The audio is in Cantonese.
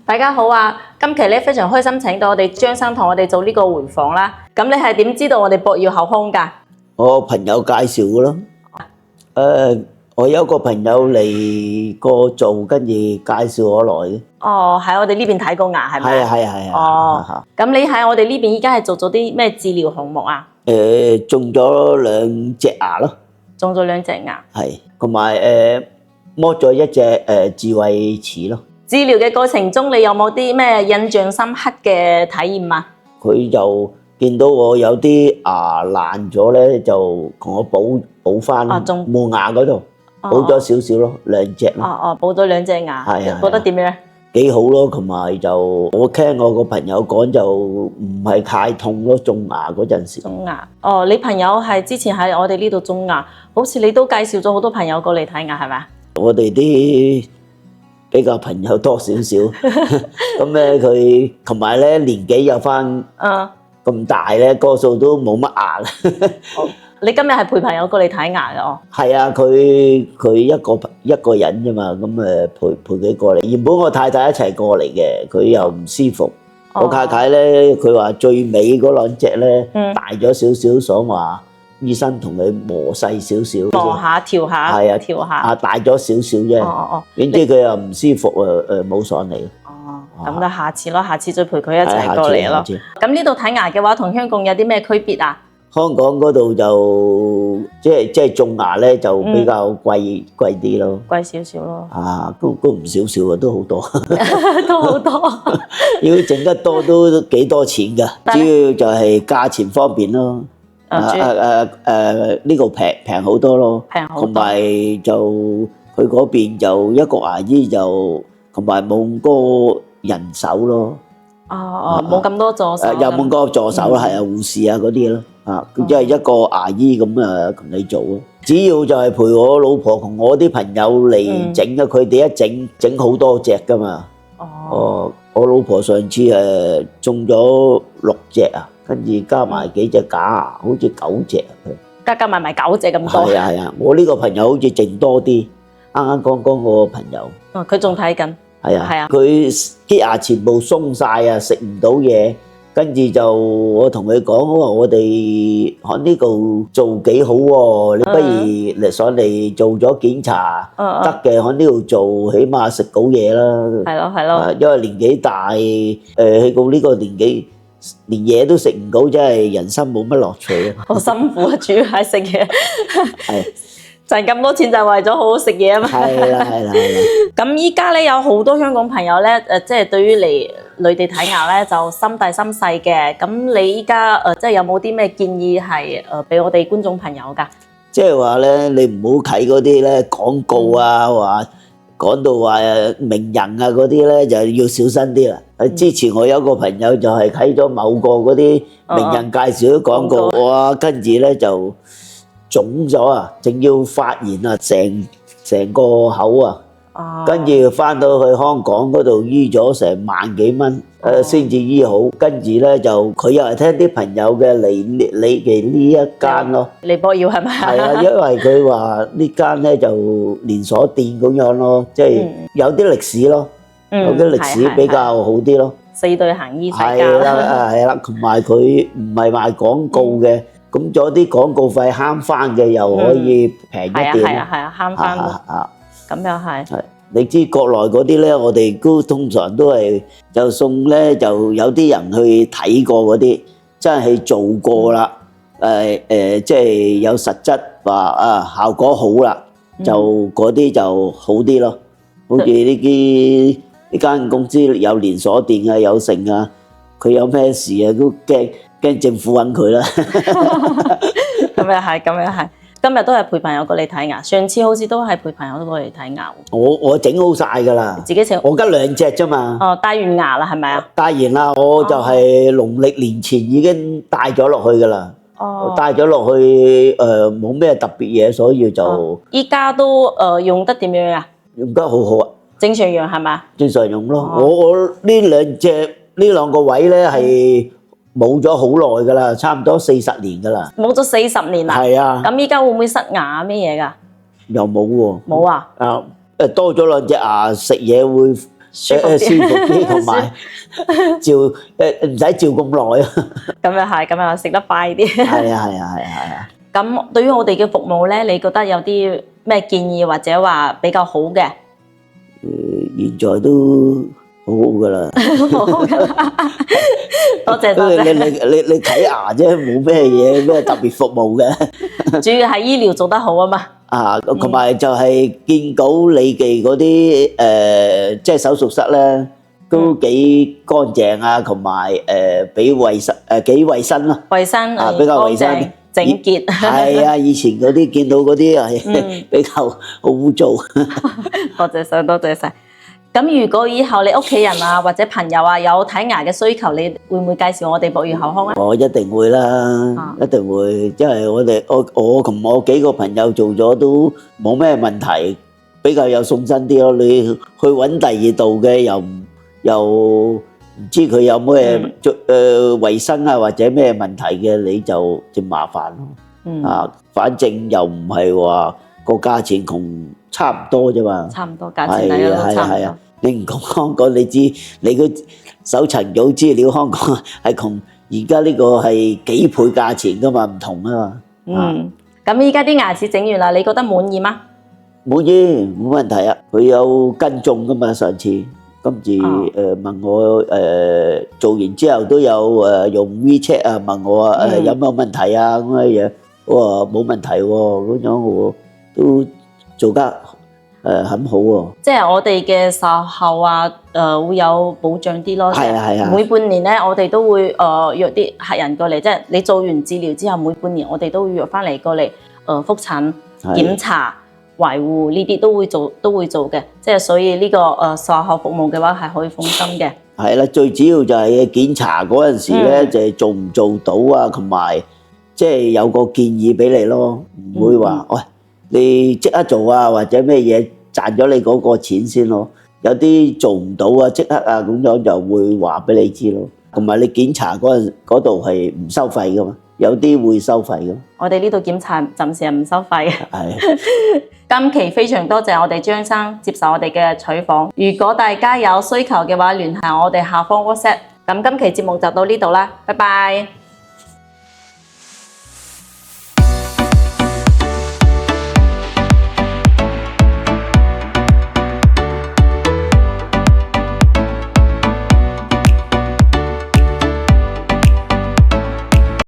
大家好啊！今期咧非常開心請到我哋張生同我哋做呢個回訪啦。咁你係點知道我哋博耀口腔㗎？我朋友介紹嘅咯。我有個朋友嚟過做，跟住介紹我來嘅。哦，喺我哋呢邊睇過牙係咪？係啊。哦，咁你喺我哋呢邊依家係做咗啲咩治療項目啊？種咗2隻牙咯。種咗2隻牙。係，同埋剝咗1隻智慧齒咯。治療嘅過程中，你有冇啲咩印象深刻嘅體驗啊？佢就見到我有啲牙爛咗咧，就同我補翻門牙嗰度，補咗少少咯，2隻咯。補咗2隻牙，覺得點樣？幾好咯，同埋就我聽我個朋友講就唔係太痛咯，種牙嗰陣時。種牙，你朋友係之前喺我哋呢度種牙，好似你都介紹咗好多朋友過嚟睇牙係咪？我哋啲比較朋友多少少，咁咧佢同埋咧年紀有翻咁大咧，多數都冇乜牙啦。你今日係陪朋友過嚟睇牙嘅哦？係啊，佢一個人啫嘛，咁陪佢過嚟。原本我太太一齊過嚟嘅，佢又唔舒服。我太太咧，佢話最尾嗰2隻咧大咗少少，想話醫生同佢磨細少少，磨下調下，係啊，調下。啊大咗少少啫。點知佢又唔舒服冇上嚟。咁就下次咯，下次再陪佢一齊過嚟咯。咁呢度睇牙嘅話，同香港有啲咩區別啊？香港嗰度就即係種牙咧就比較貴啲咯，貴少少咯。都唔少少啊，都好多，都好多。要整得多都幾多錢㗎，主要就係價錢方便咯。呢個平好多咯，同埋就佢嗰邊就一個牙醫就同埋冇咁多人手咯。冇咁多助手。有冇個助手啦？係啊，護士啊嗰啲咯。佢即係一個牙醫咁同你做咯。主要就係陪我老婆同我啲朋友嚟整啊，佢哋一整好多隻噶嘛。我老婆上次種咗6隻啊，跟住加埋幾隻假牙，好似9隻。加埋9隻咁多。係啊，我呢個朋友好似剩多啲。啱剛個朋友。佢仲睇緊。係啊。佢啲牙全部鬆晒啊，食唔到嘢。跟住就我同佢講，我哋喺呢度做幾好喎，你不如嚟上嚟做咗檢查，得嘅喺呢度做，起碼食到嘢啦。係咯。因為年紀大，去到呢個年紀，連嘢都食唔到，真係人生冇乜樂趣啊！好辛苦啊，主要係食嘢。係。賺咁多錢就係為咗好好食嘢啊嘛。係啦。咁依家咧有好多香港朋友咧，即係對於嚟內地睇牙咧就心大心細嘅。咁你依家即係有冇啲咩建議係俾我哋觀眾朋友㗎？即係話咧，你唔好睇嗰啲咧廣告啊，話講到話名人啊嗰啲咧，就要小心啲啦。之前我有個朋友就係睇咗某個嗰啲名人介紹啲廣告，哇，跟住咧就腫咗啊，仲要發炎啊，成個口啊，跟住翻到去香港嗰度醫咗成萬幾蚊，先至醫好。跟住咧就佢又係聽啲朋友嘅嚟你哋呢一間咯，嚟博耀係咪啊？係啊，因為佢話呢間咧就連鎖店咁樣咯，即係有啲歷史咯，有啲歷史比較好啲咯。4對行醫世家。係啦，同埋佢唔係賣廣告嘅。咁咗啲廣告費慳翻嘅，又可以平一點。係啊，慳翻。咁又係。你知國內嗰啲咧，我哋都通常都係就送咧，就有啲人去睇過嗰啲，真係做過啦。即係有實質話效果好啦，就嗰啲就好啲咯。好似呢間公司有連鎖店啊，有成啊，佢有咩事啊都驚政府揾佢啦。咁又係。今日都係陪朋友過嚟睇牙，上次好似都係陪朋友過嚟睇牙。我整好晒㗎啦，自己整。我得2隻啫嘛。戴完牙啦，係咪啊？戴完啦，我就係農曆年前已經戴咗落去㗎啦。戴咗落去冇咩特別嘢，所以就依家都用得點樣啊？用得好好啊。正常用係嘛？正常用咯。我呢兩個位咧係冇咗好耐㗎啦，差唔多40年㗎啦。冇咗40年啦。係啊。咁依家會唔會塞牙咩嘢㗎？又冇喎。冇啊。多咗2隻牙，食嘢會舒服啲，舒服啲，同埋照唔使照咁耐啊。咁又係，咁又食得快啲。係啊係啊係啊係啊。咁對於我哋嘅服務咧，你覺得有啲咩建議或者話比較好嘅？現在都好好噶啦。好㗎啦，多謝多謝。你睇牙啫，冇咩嘢咩特別服務嘅。主要係醫療做得好啊嘛。啊，同埋就係見到你哋嗰啲即係手術室咧，都幾乾淨啊，同埋比衞生幾衞生咯。衞生啊，比較衞生乾淨整潔。係啊，以前嗰啲見到嗰啲係比較好污糟。多謝晒，多謝晒。咁如果以後你屋企人啊或者朋友啊有睇牙嘅需求，你會唔會介紹我哋博裕口腔啊？我一定會啦，一定會，因為我同我幾個朋友做咗都冇咩問題，比較有信心啲咯。你去揾第二度嘅又唔知佢有咩衞生啊或者咩問題嘅，你就麻煩咯。啊，反正又唔係話個價錢同差唔多啫嘛。差唔多價錢，大家都差唔多。你唔講香港，你知你個搜尋到資料，香港係同而家呢個係幾倍價錢噶嘛，唔同啊嘛。咁依家啲牙齒整完啦，你覺得滿意嗎？滿意，冇問題啊。佢有跟蹤噶嘛，上次今次問我做完之後都有用 WeChat 啊問我有冇問題啊咁嘅嘢，我話冇問題喎，咁樣我都做得很好喎。即係我哋嘅售後啊，會有保障啲咯。係啊係啊。每半年咧，我哋都會約啲客人過嚟，即係你做完治療之後，每半年我哋都會約翻嚟過嚟覆診、檢查、維護呢啲都會做嘅。即係所以呢個售後服務嘅話係可以放心嘅。係啦，最主要就係檢查嗰陣時咧，就係做唔做到啊，同埋即係有個建議俾你咯，唔會話喂你即刻做啊，或者咩嘢賺咗你嗰個錢先咯。有啲做唔到啊，即刻啊咁樣就會話俾你知咯。同埋你檢查嗰度係唔收費噶嘛，有啲會收費噶。我哋呢度檢查暫時係唔收費嘅。係。今期非常多謝我哋張生接受我哋嘅採訪。如果大家有需求嘅話，聯繫我哋下方 WhatsApp。咁今期節目就到呢度啦，拜拜。